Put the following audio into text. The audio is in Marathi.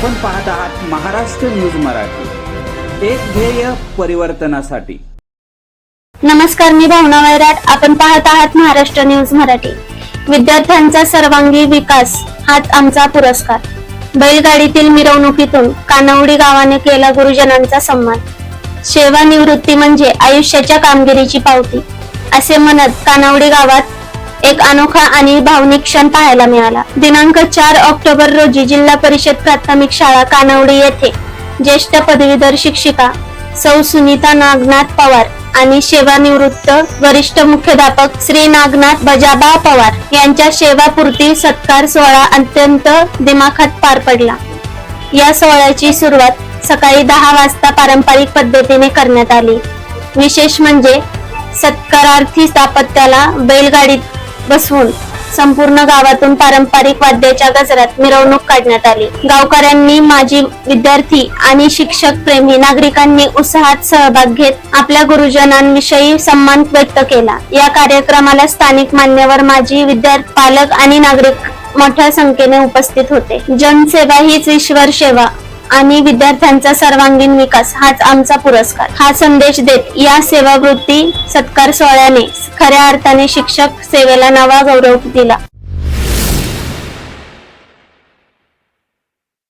आपण पाहत आहात महाराष्ट्र न्यूज मराठी, एक ध्येय परिवर्तनासाठी। नमस्कार, मी भावना वैराट। आपण पाहत आहात महाराष्ट्र न्यूज मराठी। विद्यार्थ्यांचा सर्वांगी विकास हाच आमचा पुरस्कार। बैलगाडीतील मिरवणुकीतून कानवडी गावाने केला गुरुजनांचा सन्मान। सेवानिवृत्ती म्हणजे आयुष्याच्या कामगिरीची पावती, असे म्हणत कानवडी गावात एक अनोखा आणि भावनिक क्षण पाहायला मिळाला। दिनांक 4 ऑक्टोबर रोजी जिल्हा परिषद प्राथमिक शाळा कानवडी येथे ज्येष्ठ पदवीधर शिक्षिका सौ सुनीता नागनाथ पवार आणि सेवानिवृत्त वरिष्ठ मुख्याध्यापक श्री नागनाथ बजाबा पवार यांच्या सेवापूर्ती सत्कार सोहळा अत्यंत दिमाखात पार पडला। या सोहळ्याची सुरुवात सकाळी 10 वाजता पारंपरिक पद्धतीने करण्यात आली। विशेष म्हणजे सत्कारार्थी दाम्पत्याला बैलगाडीत बसवून संपूर्ण गावातून पारंपरिक वाद्याच्या गजरात मिरवणूक काढण्यात आली। गावकऱ्यांनी, माजी विद्यार्थी आणि शिक्षक प्रेमी नागरिकांनी उत्साहात सहभाग घेत आपल्या गुरुजनांविषयी सन्मान व्यक्त केला। या कार्यक्रमाला स्थानिक मान्यवर, माजी विद्यार्थी, पालक आणि नागरिक मोठ्या संख्येने उपस्थित होते। जनसेवा हीच ईश्वर सेवा आणि विद्यार्थ्यांचा सर्वांगीण विकास हाच आमचा पुरस्कार हा संदेश देत या सेवावृत्ती सत्कार सोहळ्याने खऱ्या अर्थाने शिक्षक सेवेला नवा गौरव दिला।